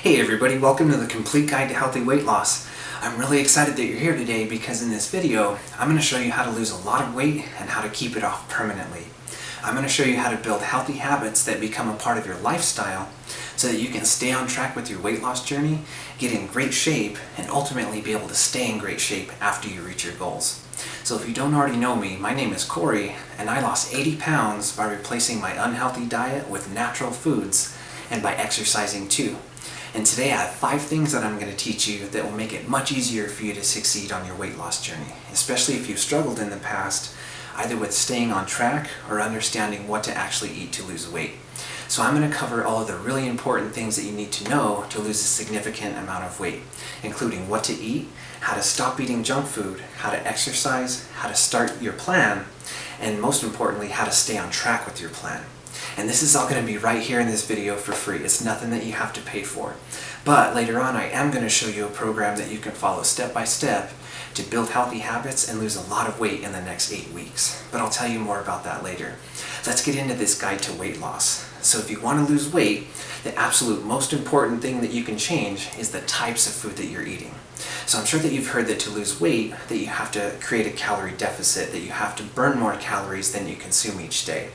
Hey everybody, welcome to the Complete Guide to Healthy Weight Loss. I'm really excited that you're here today because in this video, I'm going to show you how to lose a lot of weight and how to keep it off permanently. I'm going to show you how to build healthy habits that become a part of your lifestyle so that you can stay on track with your weight loss journey, get in great shape, and ultimately be able to stay in great shape after you reach your goals. So if you don't already know me, my name is Corey, and I lost 80 pounds by replacing my unhealthy diet with natural foods and by exercising too. And today I have 5 things that I'm going to teach you that will make it much easier for you to succeed on your weight loss journey, especially if you've struggled in the past, either with staying on track or understanding what to actually eat to lose weight. So I'm going to cover all of the really important things that you need to know to lose a significant amount of weight, including what to eat, how to stop eating junk food, how to exercise, how to start your plan, and most importantly, how to stay on track with your plan. And this is all going to be right here in this video for free. It's nothing that you have to pay for. But later on, I am going to show you a program that you can follow step by step to build healthy habits and lose a lot of weight in the next 8 weeks. But I'll tell you more about that later. Let's get into this guide to weight loss. So if you want to lose weight, the absolute most important thing that you can change is the types of food that you're eating. So I'm sure that you've heard that to lose weight, that you have to create a calorie deficit, that you have to burn more calories than you consume each day.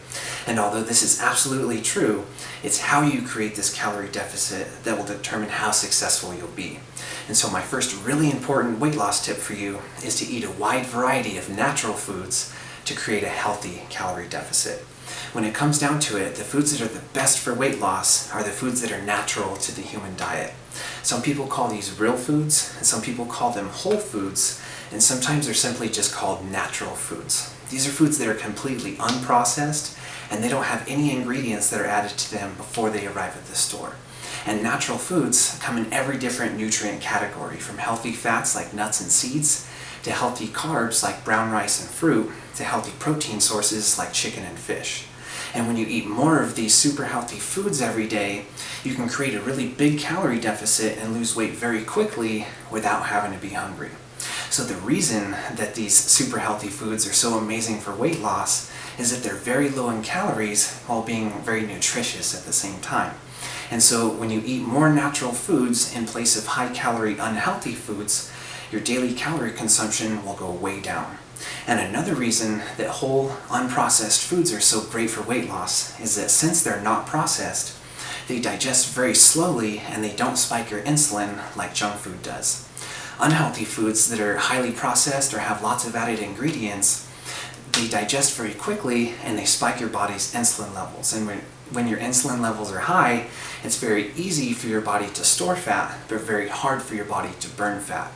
And although this is absolutely true, it's how you create this calorie deficit that will determine how successful you'll be. And so my first really important weight loss tip for you is to eat a wide variety of natural foods to create a healthy calorie deficit. When it comes down to it, the foods that are the best for weight loss are the foods that are natural to the human diet. Some people call these real foods, and some people call them whole foods, and sometimes they're simply just called natural foods. These are foods that are completely unprocessed, and they don't have any ingredients that are added to them before they arrive at the store. And natural foods come in every different nutrient category, from healthy fats like nuts and seeds, to healthy carbs like brown rice and fruit, to healthy protein sources like chicken and fish. And when you eat more of these super healthy foods every day, you can create a really big calorie deficit and lose weight very quickly without having to be hungry. So the reason that these super healthy foods are so amazing for weight loss is that they're very low in calories while being very nutritious at the same time. And so when you eat more natural foods in place of high-calorie unhealthy foods, your daily calorie consumption will go way down. And another reason that whole, unprocessed foods are so great for weight loss is that since they're not processed, they digest very slowly and they don't spike your insulin like junk food does. Unhealthy foods that are highly processed or have lots of added ingredients, they digest very quickly and they spike your body's insulin levels. And when your insulin levels are high, it's very easy for your body to store fat, but very hard for your body to burn fat.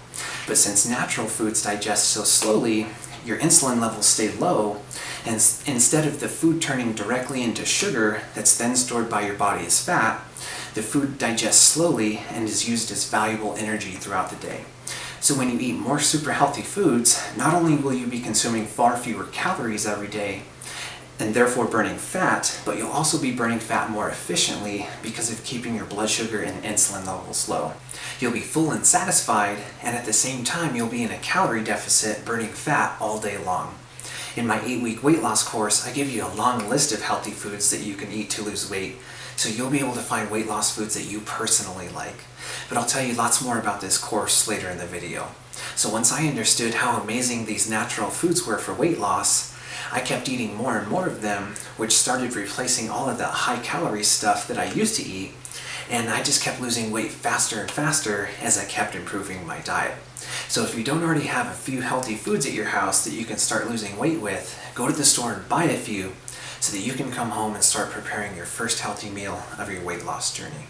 But since natural foods digest so slowly, your insulin levels stay low, and instead of the food turning directly into sugar that's then stored by your body as fat, the food digests slowly and is used as valuable energy throughout the day. So when you eat more super healthy foods, not only will you be consuming far fewer calories every day, and therefore burning fat, but you'll also be burning fat more efficiently because of keeping your blood sugar and insulin levels low. You'll be full and satisfied, and at the same time you'll be in a calorie deficit burning fat all day long. In my 8-week weight loss course, I give you a long list of healthy foods that you can eat to lose weight, so you'll be able to find weight loss foods that you personally like. But I'll tell you lots more about this course later in the video. So once I understood how amazing these natural foods were for weight loss, I kept eating more and more of them, which started replacing all of the high-calorie stuff that I used to eat, and I just kept losing weight faster and faster as I kept improving my diet. So if you don't already have a few healthy foods at your house that you can start losing weight with, go to the store and buy a few so that you can come home and start preparing your first healthy meal of your weight loss journey.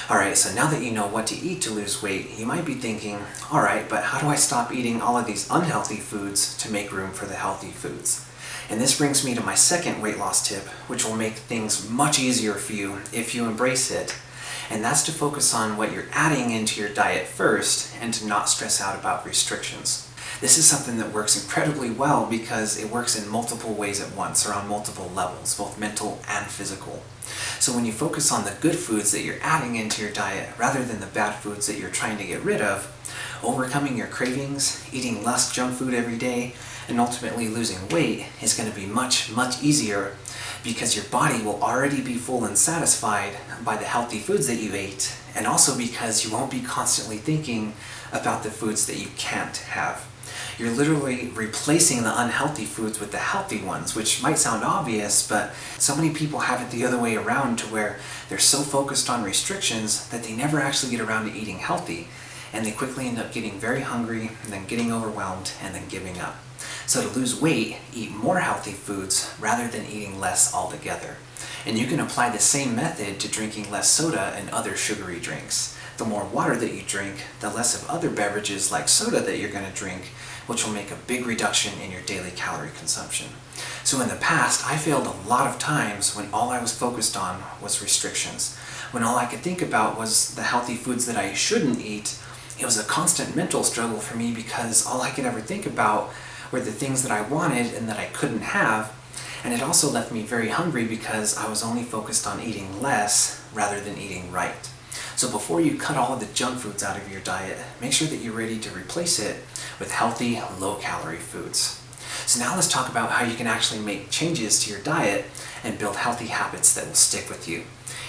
Alright, so now that you know what to eat to lose weight, you might be thinking, alright, but how do I stop eating all of these unhealthy foods to make room for the healthy foods? And this brings me to my second weight loss tip, which will make things much easier for you if you embrace it. And that's to focus on what you're adding into your diet first and to not stress out about restrictions. This is something that works incredibly well because it works in multiple ways at once or on multiple levels, both mental and physical. So when you focus on the good foods that you're adding into your diet rather than the bad foods that you're trying to get rid of, overcoming your cravings, eating less junk food every day, and ultimately losing weight is going to be much, much easier because your body will already be full and satisfied by the healthy foods that you ate, and also because you won't be constantly thinking about the foods that you can't have. You're literally replacing the unhealthy foods with the healthy ones, which might sound obvious, but so many people have it the other way around, to where they're so focused on restrictions that they never actually get around to eating healthy, and they quickly end up getting very hungry and then getting overwhelmed and then giving up. So to lose weight, eat more healthy foods rather than eating less altogether. And you can apply the same method to drinking less soda and other sugary drinks. The more water that you drink, the less of other beverages like soda that you're going to drink, which will make a big reduction in your daily calorie consumption. So in the past, I failed a lot of times when all I was focused on was restrictions. When all I could think about was the healthy foods that I shouldn't eat, it was a constant mental struggle for me, because all I could ever think about were the things that I wanted and that I couldn't have. And it also left me very hungry because I was only focused on eating less rather than eating right. So before you cut all of the junk foods out of your diet, make sure that you're ready to replace it with healthy, low-calorie foods. So now let's talk about how you can actually make changes to your diet and build healthy habits that will stick with you.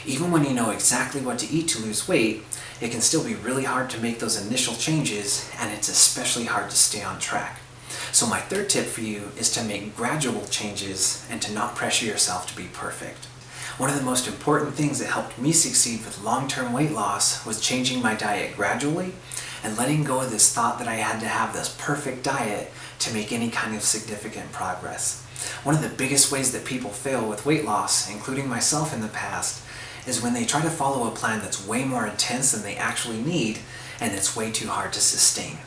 Even when you know exactly what to eat to lose weight, it can still be really hard to make those initial changes, and it's especially hard to stay on track. So my third tip for you is to make gradual changes and to not pressure yourself to be perfect. One of the most important things that helped me succeed with long-term weight loss was changing my diet gradually and letting go of this thought that I had to have this perfect diet to make any kind of significant progress. One of the biggest ways that people fail with weight loss, including myself in the past, is when they try to follow a plan that's way more intense than they actually need, and it's way too hard to sustain.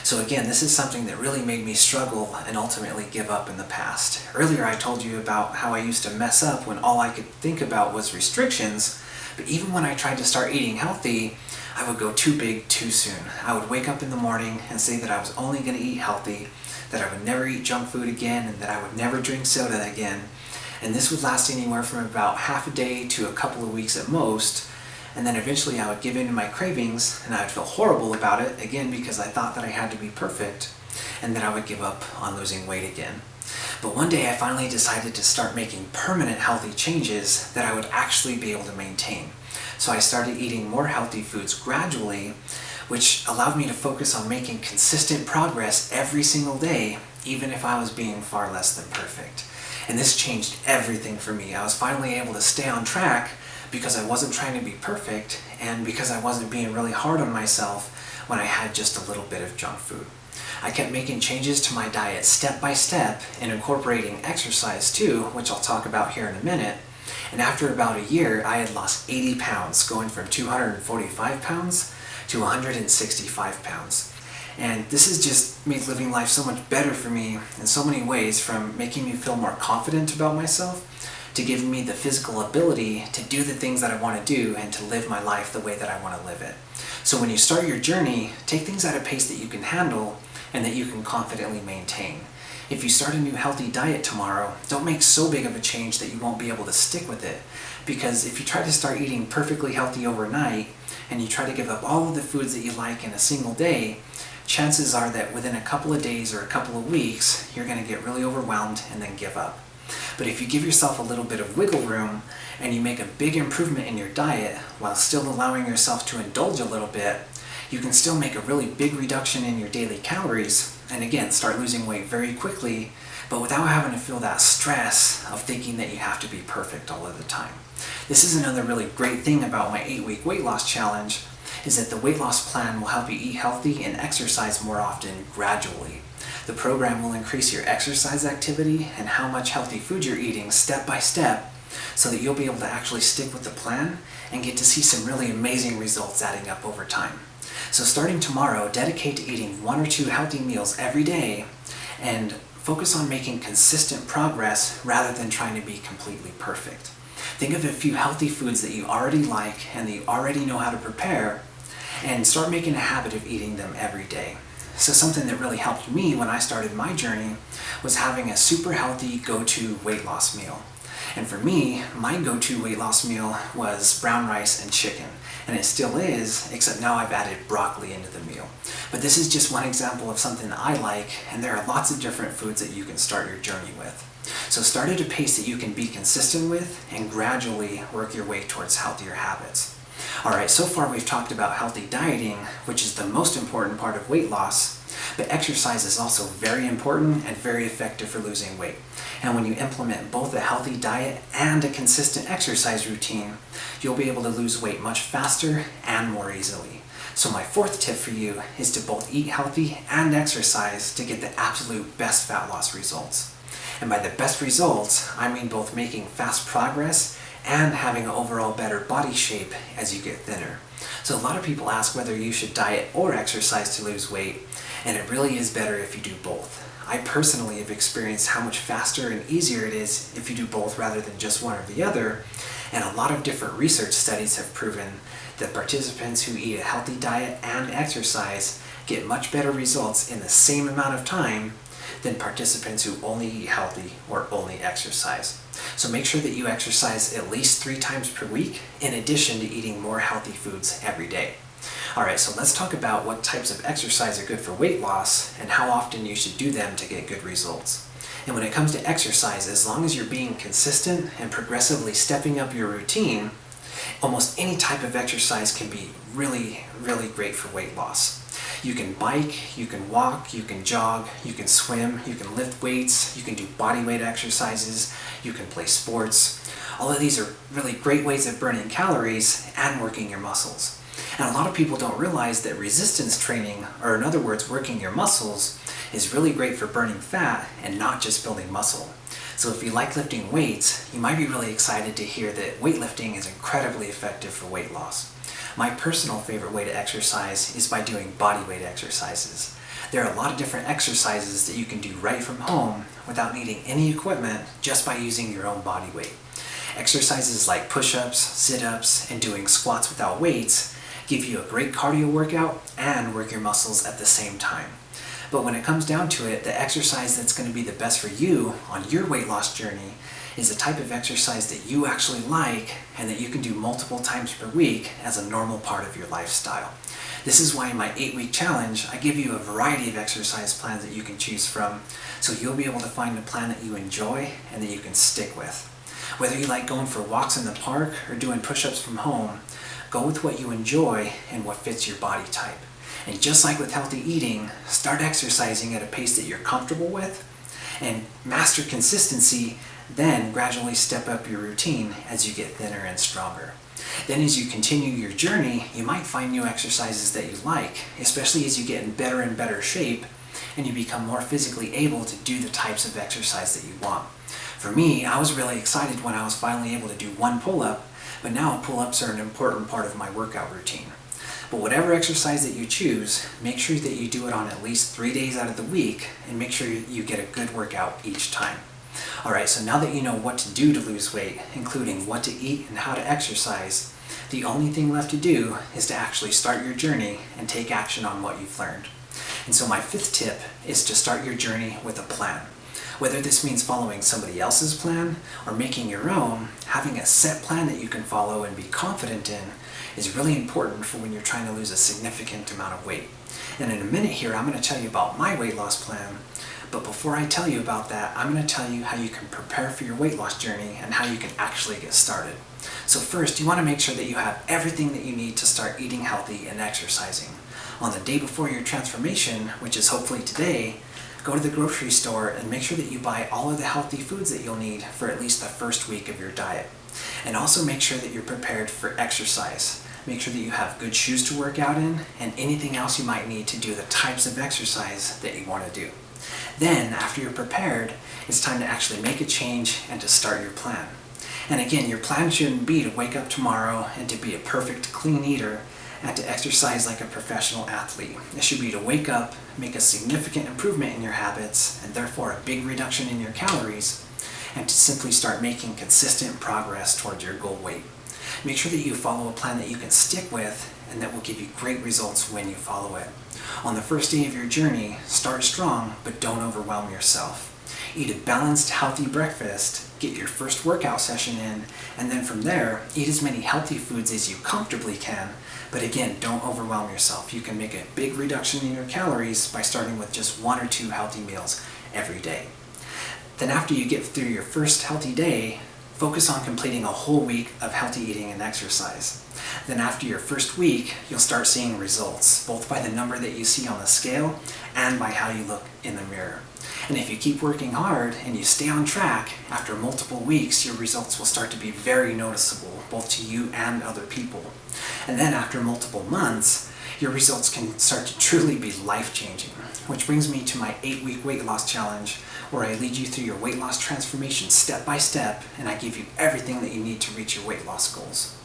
So again, this is something that really made me struggle and ultimately give up in the past. Earlier I told you about how I used to mess up when all I could think about was restrictions, but even when I tried to start eating healthy, I would go too big too soon. I would wake up in the morning and say that I was only going to eat healthy, that I would never eat junk food again, and that I would never drink soda again. And this would last anywhere from about half a day to a couple of weeks at most. And then eventually I would give in to my cravings, and I would feel horrible about it, again because I thought that I had to be perfect, and then I would give up on losing weight again. But one day I finally decided to start making permanent healthy changes that I would actually be able to maintain. So I started eating more healthy foods gradually, which allowed me to focus on making consistent progress every single day, even if I was being far less than perfect. And this changed everything for me. I was finally able to stay on track because I wasn't trying to be perfect, and because I wasn't being really hard on myself when I had just a little bit of junk food. I kept making changes to my diet step by step and incorporating exercise too, which I'll talk about here in a minute. And after about a year, I had lost 80 pounds, going from 245 pounds to 165 pounds. And this has just made living life so much better for me in so many ways, from making me feel more confident about myself to giving me the physical ability to do the things that I want to do and to live my life the way that I want to live it. So when you start your journey, take things at a pace that you can handle and that you can confidently maintain. If you start a new healthy diet tomorrow, don't make so big of a change that you won't be able to stick with it. Because if you try to start eating perfectly healthy overnight, and you try to give up all of the foods that you like in a single day, chances are that within a couple of days or a couple of weeks, you're going to get really overwhelmed and then give up. But if you give yourself a little bit of wiggle room and you make a big improvement in your diet while still allowing yourself to indulge a little bit, you can still make a really big reduction in your daily calories, and again, start losing weight very quickly, but without having to feel that stress of thinking that you have to be perfect all of the time. This is another really great thing about my 8-week weight loss challenge, is that the weight loss plan will help you eat healthy and exercise more often gradually. The program will increase your exercise activity and how much healthy food you're eating step by step, so that you'll be able to actually stick with the plan and get to see some really amazing results adding up over time. So starting tomorrow, dedicate to eating 1 or 2 healthy meals every day and focus on making consistent progress rather than trying to be completely perfect. Think of a few healthy foods that you already like and that you already know how to prepare, and start making a habit of eating them every day. So something that really helped me when I started my journey was having a super healthy go-to weight loss meal. And for me, my go-to weight loss meal was brown rice and chicken. And it still is, except now I've added broccoli into the meal. But this is just one example of something that I like, and there are lots of different foods that you can start your journey with. So start at a pace that you can be consistent with and gradually work your way towards healthier habits. Alright, so far we've talked about healthy dieting, which is the most important part of weight loss, but exercise is also very important and very effective for losing weight. And when you implement both a healthy diet and a consistent exercise routine, you'll be able to lose weight much faster and more easily. So my fourth tip for you is to both eat healthy and exercise to get the absolute best fat loss results. And by the best results, I mean both making fast progress and having an overall better body shape as you get thinner. So a lot of people ask whether you should diet or exercise to lose weight, and it really is better if you do both. I personally have experienced how much faster and easier it is if you do both rather than just one or the other, and a lot of different research studies have proven that participants who eat a healthy diet and exercise get much better results in the same amount of time than participants who only eat healthy or only exercise. So make sure that you exercise at least 3 times per week in addition to eating more healthy foods every day. Alright, so let's talk about what types of exercise are good for weight loss and how often you should do them to get good results. And when it comes to exercise, as long as you're being consistent and progressively stepping up your routine, almost any type of exercise can be really great for weight loss. You can bike, you can walk, you can jog, you can swim, you can lift weights, you can do body weight exercises, you can play sports. All of these are really great ways of burning calories and working your muscles. And a lot of people don't realize that resistance training, or in other words, working your muscles, is really great for burning fat and not just building muscle. So if you like lifting weights, you might be really excited to hear that weightlifting is incredibly effective for weight loss. My personal favorite way to exercise is by doing body weight exercises. There are a lot of different exercises that you can do right from home without needing any equipment, just by using your own body weight. Exercises like push-ups, sit-ups, and doing squats without weights give you a great cardio workout and work your muscles at the same time. But when it comes down to it, the exercise that's going to be the best for you on your weight loss journey is a type of exercise that you actually like and that you can do multiple times per week as a normal part of your lifestyle. This is why in my 8-week challenge, I give you a variety of exercise plans that you can choose from, so you'll be able to find a plan that you enjoy and that you can stick with. Whether you like going for walks in the park or doing push-ups from home, go with what you enjoy and what fits your body type. And just like with healthy eating, start exercising at a pace that you're comfortable with and master consistency, then gradually step up your routine as you get thinner and stronger. Then as you continue your journey, you might find new exercises that you like, especially as you get in better and better shape and you become more physically able to do the types of exercise that you want. For me, I was really excited when I was finally able to do 1 pull-up, but now pull-ups are an important part of my workout routine. But whatever exercise that you choose, make sure that you do it on at least 3 days out of the week and make sure you get a good workout each time. Alright, so now that you know what to do to lose weight, including what to eat and how to exercise, the only thing left to do is to actually start your journey and take action on what you've learned. And so my 5th tip is to start your journey with a plan. Whether this means following somebody else's plan or making your own, having a set plan that you can follow and be confident in is really important for when you're trying to lose a significant amount of weight. And in a minute here, I'm going to tell you about my weight loss plan, but before I tell you about that, I'm going to tell you how you can prepare for your weight loss journey and how you can actually get started. So first, you want to make sure that you have everything that you need to start eating healthy and exercising. On the day before your transformation, which is hopefully today, go to the grocery store and make sure that you buy all of the healthy foods that you'll need for at least the first week of your diet. And also make sure that you're prepared for exercise. Make sure that you have good shoes to work out in and anything else you might need to do the types of exercise that you want to do. Then, after you're prepared, it's time to actually make a change and to start your plan. And again, your plan shouldn't be to wake up tomorrow and to be a perfect clean eater and to exercise like a professional athlete. It should be to wake up, make a significant improvement in your habits, and therefore a big reduction in your calories, and to simply start making consistent progress towards your goal weight. Make sure that you follow a plan that you can stick with and that will give you great results when you follow it. On the first day of your journey, start strong, but don't overwhelm yourself. Eat a balanced, healthy breakfast, get your first workout session in, and then from there, eat as many healthy foods as you comfortably can, but again, don't overwhelm yourself. You can make a big reduction in your calories by starting with just 1 or 2 healthy meals every day. Then after you get through your first healthy day, Focus on completing a whole week of healthy eating and exercise. Then after your first week, you'll start seeing results, both by the number that you see on the scale and by how you look in the mirror. And if you keep working hard and you stay on track, after multiple weeks, your results will start to be very noticeable, both to you and other people. And then after multiple months, your results can start to truly be life-changing. Which brings me to my 8-week weight loss challenge, where I lead you through your weight loss transformation step by step, and I give you everything that you need to reach your weight loss goals.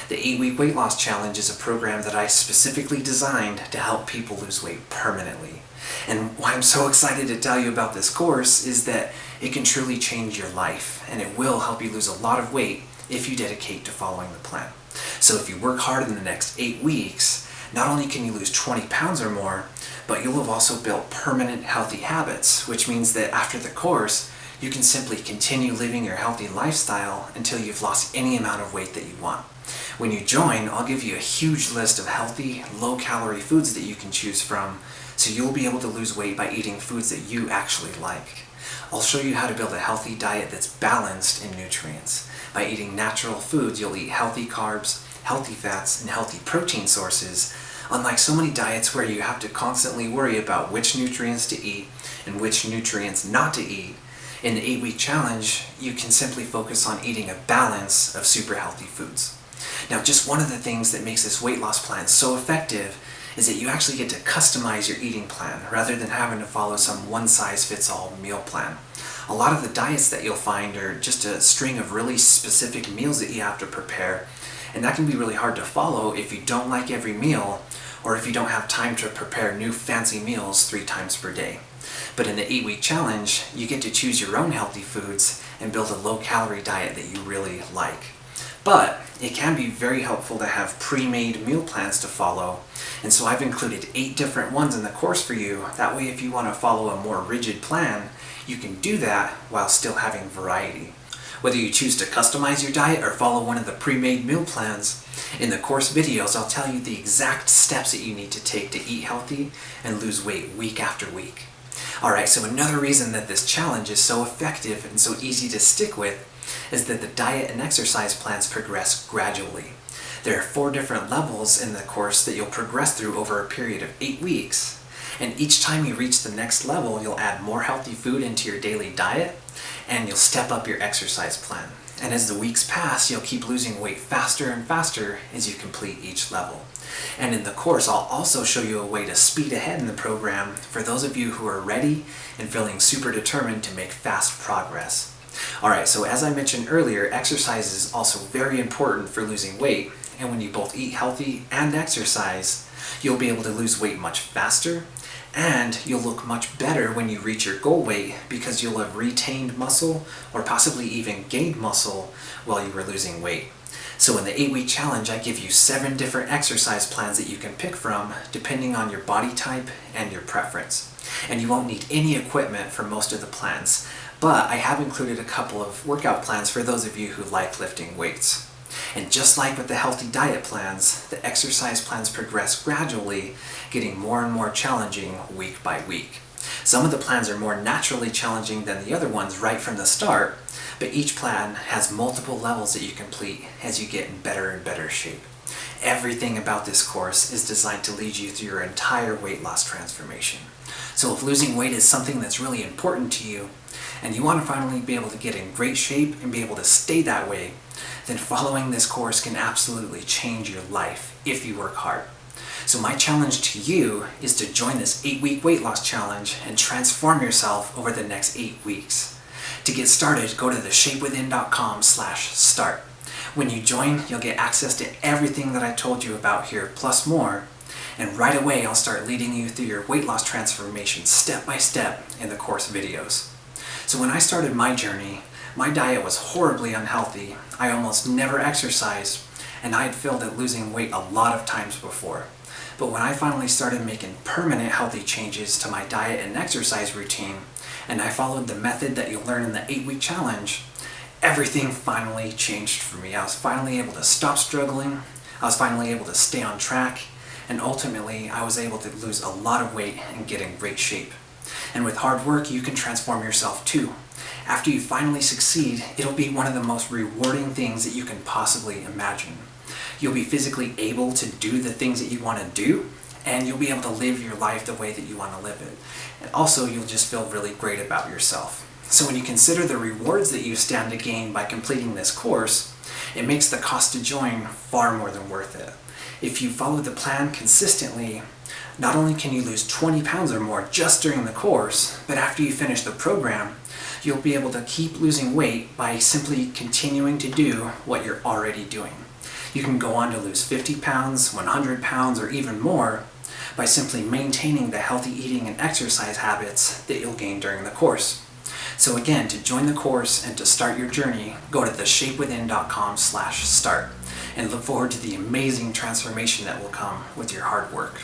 The 8-week weight loss challenge is a program that I specifically designed to help people lose weight permanently. And why I'm so excited to tell you about this course is that it can truly change your life, and it will help you lose a lot of weight if you dedicate to following the plan. So if you work hard in the next 8 weeks, not only can you lose 20 pounds or more, but you'll have also built permanent healthy habits, which means that after the course, you can simply continue living your healthy lifestyle until you've lost any amount of weight that you want. When you join, I'll give you a huge list of healthy, low-calorie foods that you can choose from, so you'll be able to lose weight by eating foods that you actually like. I'll show you how to build a healthy diet that's balanced in nutrients. By eating natural foods, you'll eat healthy carbs, healthy fats, and healthy protein sources, unlike so many diets where you have to constantly worry about which nutrients to eat and which nutrients not to eat. In the 8-week challenge, you can simply focus on eating a balance of super healthy foods. Now, just one of the things that makes this weight loss plan so effective is that you actually get to customize your eating plan rather than having to follow some one-size-fits-all meal plan. A lot of the diets that you'll find are just a string of really specific meals that you have to prepare, and that can be really hard to follow if you don't like every meal or if you don't have time to prepare new fancy meals 3 times per day. But in the 8-week challenge, you get to choose your own healthy foods and build a low-calorie diet that you really like. But it can be very helpful to have pre-made meal plans to follow, and so I've included 8 different ones in the course for you. That way, if you want to follow a more rigid plan, you can do that while still having variety. Whether you choose to customize your diet or follow one of the pre-made meal plans, in the course videos I'll tell you the exact steps that you need to take to eat healthy and lose weight week after week. Alright, so another reason that this challenge is so effective and so easy to stick with is that the diet and exercise plans progress gradually. There are 4 different levels in the course that you'll progress through over a period of 8 weeks. And each time you reach the next level, you'll add more healthy food into your daily diet, and you'll step up your exercise plan. And as the weeks pass, you'll keep losing weight faster and faster as you complete each level. And in the course, I'll also show you a way to speed ahead in the program for those of you who are ready and feeling super determined to make fast progress. Alright, so as I mentioned earlier, exercise is also very important for losing weight, and when you both eat healthy and exercise, you'll be able to lose weight much faster, and you'll look much better when you reach your goal weight because you'll have retained muscle or possibly even gained muscle while you were losing weight. So in the 8-week challenge, I give you 7 different exercise plans that you can pick from depending on your body type and your preference. And you won't need any equipment for most of the plans, but I have included a couple of workout plans for those of you who like lifting weights. And just like with the healthy diet plans, the exercise plans progress gradually, getting more and more challenging week by week. Some of the plans are more naturally challenging than the other ones right from the start, but each plan has multiple levels that you complete as you get in better and better shape. Everything about this course is designed to lead you through your entire weight loss transformation. So if losing weight is something that's really important to you, and you want to finally be able to get in great shape and be able to stay that way, then following this course can absolutely change your life if you work hard. So my challenge to you is to join this 8-week weight loss challenge and transform yourself over the next 8 weeks. To get started, go to theshapewithin.com/start. When you join, you'll get access to everything that I told you about here, plus more, and right away I'll start leading you through your weight loss transformation step by step in the course videos. So when I started my journey, my diet was horribly unhealthy, I almost never exercised, and I had failed at losing weight a lot of times before. But when I finally started making permanent healthy changes to my diet and exercise routine, and I followed the method that you'll learn in the 8-week challenge, everything finally changed for me. I was finally able to stop struggling, I was finally able to stay on track, and ultimately I was able to lose a lot of weight and get in great shape. And with hard work, you can transform yourself too. After you finally succeed, it'll be one of the most rewarding things that you can possibly imagine. You'll be physically able to do the things that you want to do, and you'll be able to live your life the way that you want to live it. And also, you'll just feel really great about yourself. So when you consider the rewards that you stand to gain by completing this course, it makes the cost to join far more than worth it. If you follow the plan consistently, not only can you lose 20 pounds or more just during the course, but after you finish the program, you'll be able to keep losing weight by simply continuing to do what you're already doing. You can go on to lose 50 pounds, 100 pounds, or even more by simply maintaining the healthy eating and exercise habits that you'll gain during the course. So again, to join the course and to start your journey, go to theshapewithin.com/start and look forward to the amazing transformation that will come with your hard work.